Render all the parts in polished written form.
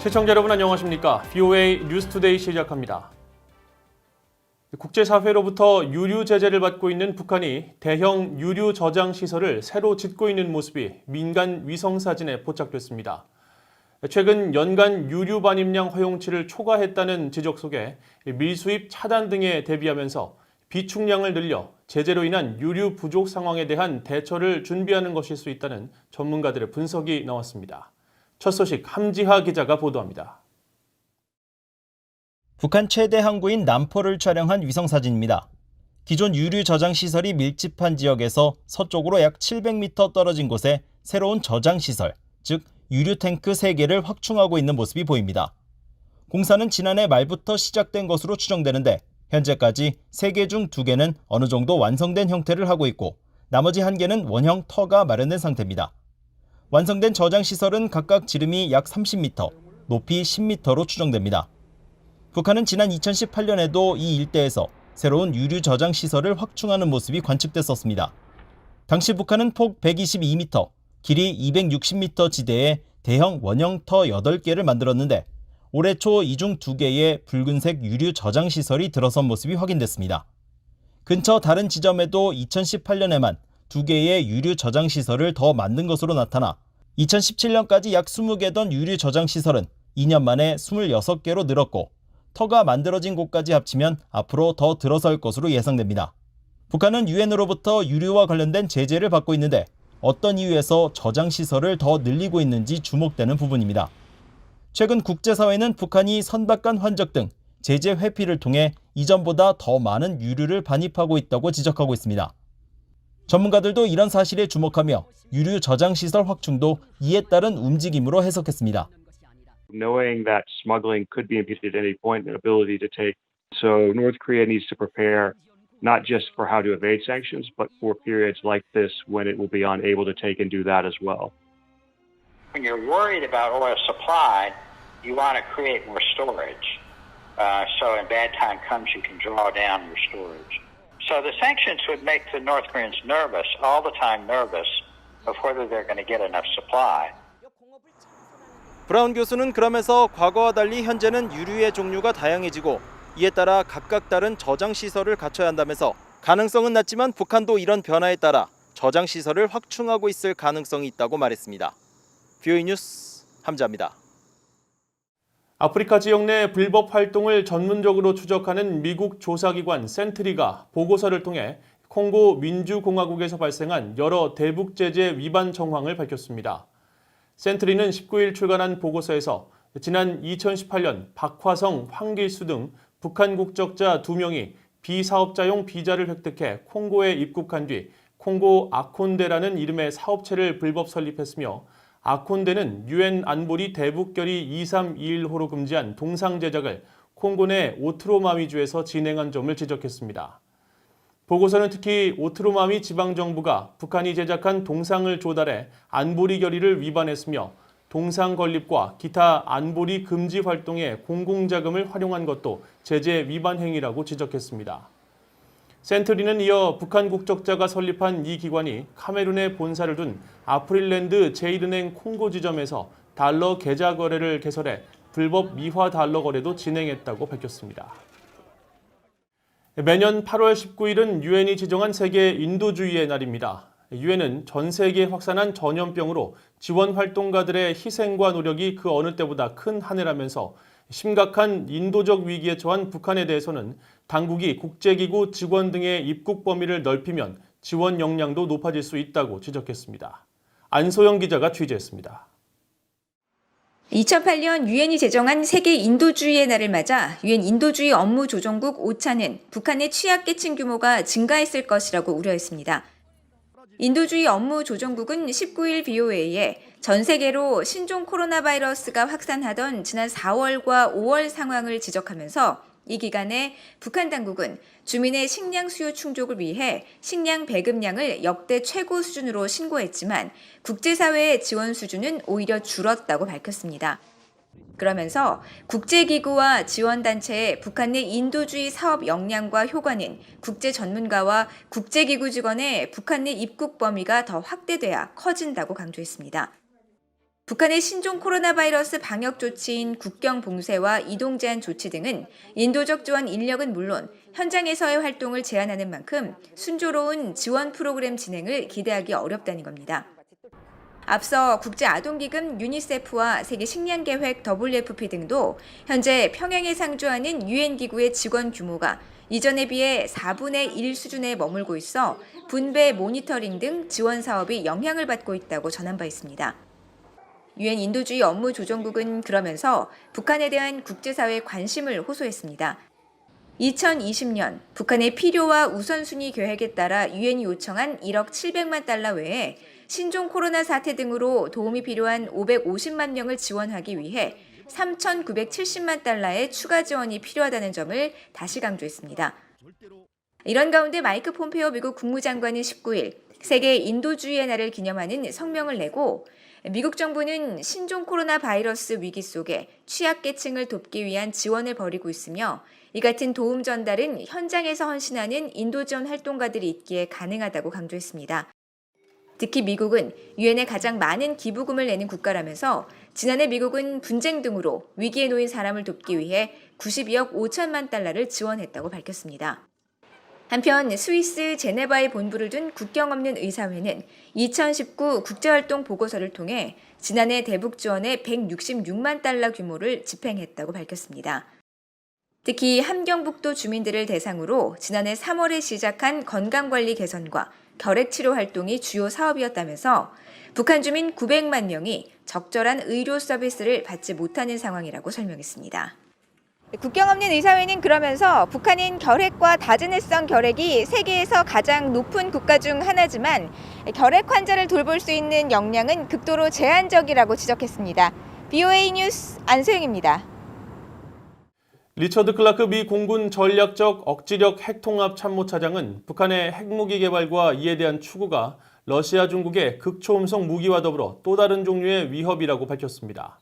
시청자 여러분 안녕하십니까? VOA 뉴스투데이 시작합니다. 국제사회로부터 유류 제재를 받고 있는 북한이 대형 유류 저장 시설을 새로 짓고 있는 모습이 민간 위성사진에 포착됐습니다. 최근 연간 유류 반입량 허용치를 초과했다는 지적 속에 밀수입 차단 등에 대비하면서 비축량을 늘려 제재로 인한 유류 부족 상황에 대한 대처를 준비하는 것일 수 있다는 전문가들의 분석이 나왔습니다. 첫 소식 함지하 기자가 보도합니다. 북한 최대 항구인 남포를 촬영한 위성사진입니다. 기존 유류 저장 시설이 밀집한 지역에서 서쪽으로 약 700m 떨어진 곳에 새로운 저장 시설, 즉 유류 탱크 3개를 확충하고 있는 모습이 보입니다. 공사는 지난해 말부터 시작된 것으로 추정되는데 현재까지 3개 중 2개는 어느 정도 완성된 형태를 하고 있고 나머지 1개는 원형 터가 마련된 상태입니다. 완성된 저장 시설은 각각 지름이 약 30m, 높이 10m로 추정됩니다. 북한은 지난 2018년에도 이 일대에서 새로운 유류 저장 시설을 확충하는 모습이 관측됐었습니다. 당시 북한은 폭 122m, 길이 260m 지대에 대형 원형 터 8개를 만들었는데 올해 초 이 중 2개의 붉은색 유류 저장 시설이 들어선 모습이 확인됐습니다. 근처 다른 지점에도 2018년에만 2개의 유류 저장 시설을 더 만든 것으로 나타나 2017년까지 약 20개던 유류 저장 시설은 2년 만에 26개로 늘었고 터가 만들어진 곳까지 합치면 앞으로 더 들어설 것으로 예상됩니다. 북한은 유엔으로부터 유류와 관련된 제재를 받고 있는데 어떤 이유에서 저장 시설을 더 늘리고 있는지 주목되는 부분입니다. 최근 국제사회는 북한이 선박간 환적 등 제재 회피를 통해 이전보다 더 많은 유류를 반입하고 있다고 지적하고 있습니다. 전문가들도 이런 사실에 주목하며 유류 저장 시설 확충도 이에 따른 움직임으로 해석했습니다. Knowing that smuggling could be impeded at any point, their ability to take. So North Korea needs to prepare not just for how to evade sanctions, but for periods like this when it will be unable to take and do that as well. When you're worried about oil supply, you want to create more storage. So in bad time comes, you can draw down your storage. So the sanctions would make the North Koreans nervous, all the time nervous, of whether they're going to get enough supply. 브라운 교수는 그러면서 과거와 달리 현재는 유류의 종류가 다양해지고 이에 따라 각각 다른 저장 시설을 갖춰야 한다면서 가능성은 낮지만 북한도 이런 변화에 따라 저장 시설을 확충하고 있을 가능성이 있다고 말했습니다. VOA 뉴스 함지하입니다. 아프리카 지역 내 불법 활동을 전문적으로 추적하는 미국 조사기관 센트리가 보고서를 통해 콩고 민주공화국에서 발생한 여러 대북 제재 위반 정황을 밝혔습니다. 센트리는 19일 출간한 보고서에서 지난 2018년 박화성, 황길수 등 북한 국적자 2명이 비사업자용 비자를 획득해 콩고에 입국한 뒤 콩고 아콘데라는 이름의 사업체를 불법 설립했으며 아콘데는 유엔 안보리 대북결의 2321호로 금지한 동상 제작을 콩고 내 오트로마위주에서 진행한 점을 지적했습니다. 보고서는 특히 오트로마위 지방정부가 북한이 제작한 동상을 조달해 안보리 결의를 위반했으며 동상 건립과 기타 안보리 금지 활동에 공공자금을 활용한 것도 제재 위반 행위라고 지적했습니다. 센트리는 이어 북한 국적자가 설립한 이 기관이 카메룬에 본사를 둔 아프릴랜드 제1은행 콩고 지점에서 달러 계좌 거래를 개설해 불법 미화 달러 거래도 진행했다고 밝혔습니다. 매년 8월 19일은 유엔이 지정한 세계 인도주의의 날입니다. 유엔은 전 세계에 확산한 전염병으로 지원 활동가들의 희생과 노력이 그 어느 때보다 큰 한 해라면서 심각한 인도적 위기에 처한 북한에 대해서는 당국이 국제기구 직원 등의 입국 범위를 넓히면 지원 역량도 높아질 수 있다고 지적했습니다. 안소영 기자가 취재했습니다. 2008년 유엔이 제정한 세계 인도주의의 날을 맞아 유엔 인도주의 업무조정국 오차는 북한의 취약계층 규모가 증가했을 것이라고 우려했습니다. 인도주의 업무조정국은 19일 BOA에 전 세계로 신종 코로나 바이러스가 확산하던 지난 4월과 5월 상황을 지적하면서 이 기간에 북한 당국은 주민의 식량 수요 충족을 위해 식량 배급량을 역대 최고 수준으로 신고했지만 국제사회의 지원 수준은 오히려 줄었다고 밝혔습니다. 그러면서 국제기구와 지원단체의 북한 내 인도주의 사업 역량과 효과는 국제 전문가와 국제기구 직원의 북한 내 입국 범위가 더 확대돼야 커진다고 강조했습니다. 북한의 신종 코로나 바이러스 방역 조치인 국경 봉쇄와 이동 제한 조치 등은 인도적 지원 인력은 물론 현장에서의 활동을 제한하는 만큼 순조로운 지원 프로그램 진행을 기대하기 어렵다는 겁니다. 앞서 국제아동기금 유니세프와 세계식량계획 WFP 등도 현재 평양에 상주하는 유엔기구의 직원 규모가 이전에 비해 4분의 1 수준에 머물고 있어 분배 모니터링 등 지원 사업이 영향을 받고 있다고 전한 바 있습니다. 유엔 인도주의 업무조정국은 그러면서 북한에 대한 국제사회의 관심을 호소했습니다. 2020년 북한의 필요와 우선순위 계획에 따라 유엔이 요청한 1억 700만 달러 외에 신종 코로나 사태 등으로 도움이 필요한 550만 명을 지원하기 위해 3,970만 달러의 추가 지원이 필요하다는 점을 다시 강조했습니다. 이런 가운데 마이크 폼페오 미국 국무장관은 19일 세계 인도주의의 날을 기념하는 성명을 내고 미국 정부는 신종 코로나 바이러스 위기 속에 취약계층을 돕기 위한 지원을 벌이고 있으며 이 같은 도움 전달은 현장에서 헌신하는 인도 지원 활동가들이 있기에 가능하다고 강조했습니다. 특히 미국은 유엔에 가장 많은 기부금을 내는 국가라면서 지난해 미국은 분쟁 등으로 위기에 놓인 사람을 돕기 위해 92억 5천만 달러를 지원했다고 밝혔습니다. 한편 스위스 제네바에 본부를 둔 국경 없는 의사회는 2019 국제활동 보고서를 통해 지난해 대북 지원에 166만 달러 규모를 집행했다고 밝혔습니다. 특히 함경북도 주민들을 대상으로 지난해 3월에 시작한 건강관리 개선과 결핵치료 활동이 주요 사업이었다면서 북한 주민 900만 명이 적절한 의료 서비스를 받지 못하는 상황이라고 설명했습니다. 국경 없는 의사회는 그러면서 북한은 결핵과 다즈네성 결핵이 세계에서 가장 높은 국가 중 하나지만 결핵 환자를 돌볼 수 있는 역량은 극도로 제한적이라고 지적했습니다. BOA 뉴스 안소영입니다. 리처드 클라크 미 공군 전략적 억지력 핵통합 참모차장은 북한의 핵무기 개발과 이에 대한 추구가 러시아 중국의 극초음속 무기와 더불어 또 다른 종류의 위협이라고 밝혔습니다.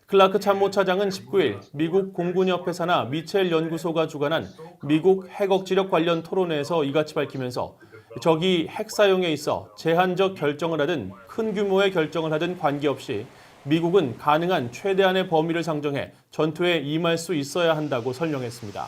클라크 참모차장은 19일 미국 공군협회사나 미첼 연구소가 주관한 미국 핵억지력 관련 토론회에서 이같이 밝히면서 적이 핵 사용에 있어 제한적 결정을 하든 큰 규모의 결정을 하든 관계없이 미국은 가능한 최대한의 범위를 상정해 전투에 임할 수 있어야 한다고 설명했습니다.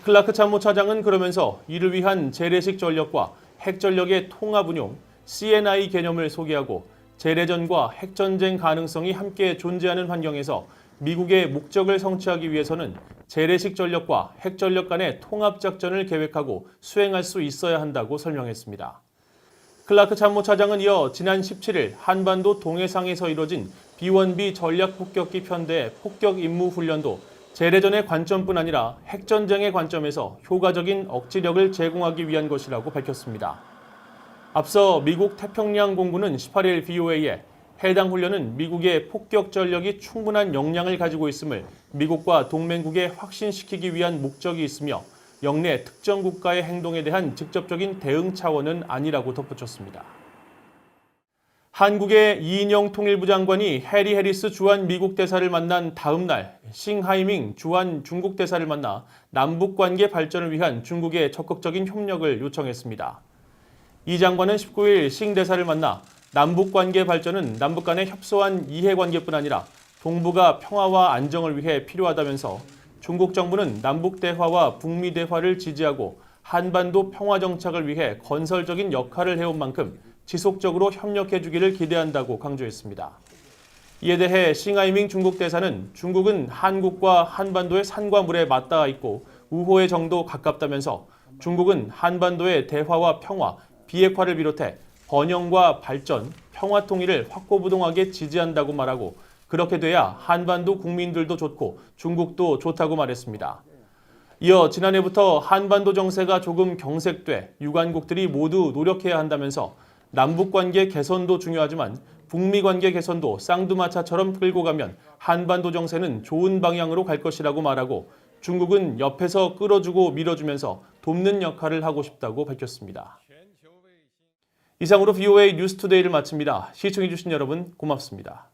클라크 참모차장은 그러면서 이를 위한 재래식 전력과 핵전력의 통합 운용, CNI 개념을 소개하고 재래전과 핵전쟁 가능성이 함께 존재하는 환경에서 미국의 목적을 성취하기 위해서는 재래식 전력과 핵전력 간의 통합작전을 계획하고 수행할 수 있어야 한다고 설명했습니다. 클라크 참모차장은 이어 지난 17일 한반도 동해상에서 이뤄진 B-1B 전략폭격기 편대의 폭격 임무 훈련도 재래전의 관점뿐 아니라 핵전쟁의 관점에서 효과적인 억지력을 제공하기 위한 것이라고 밝혔습니다. 앞서 미국 태평양 공군은 18일 BOA에 해당 훈련은 미국의 폭격 전력이 충분한 역량을 가지고 있음을 미국과 동맹국에 확신시키기 위한 목적이 있으며 영내 특정 국가의 행동에 대한 직접적인 대응 차원은 아니라고 덧붙였습니다. 한국의 이인영 통일부 장관이 해리 해리스 주한 미국 대사를 만난 다음 날 싱하이밍 주한 중국 대사를 만나 남북관계 발전을 위한 중국의 적극적인 협력을 요청했습니다. 이 장관은 19일 싱 대사를 만나 남북관계 발전은 남북 간의 협소한 이해관계뿐 아니라 동북아 평화와 안정을 위해 필요하다면서 중국 정부는 남북 대화와 북미 대화를 지지하고 한반도 평화 정착을 위해 건설적인 역할을 해온 만큼 지속적으로 협력해 주기를 기대한다고 강조했습니다. 이에 대해 싱하이밍 중국 대사는 중국은 한국과 한반도의 산과 물에 맞닿아 있고 우호의 정도 가깝다면서 중국은 한반도의 대화와 평화, 비핵화를 비롯해 번영과 발전, 평화 통일을 확고부동하게 지지한다고 말하고 그렇게 돼야 한반도 국민들도 좋고 중국도 좋다고 말했습니다. 이어 지난해부터 한반도 정세가 조금 경색돼 유관국들이 모두 노력해야 한다면서 남북관계 개선도 중요하지만 북미관계 개선도 쌍두마차처럼 끌고 가면 한반도 정세는 좋은 방향으로 갈 것이라고 말하고 중국은 옆에서 끌어주고 밀어주면서 돕는 역할을 하고 싶다고 밝혔습니다. 이상으로 BOA 뉴스투데이를 마칩니다. 시청해주신 여러분 고맙습니다.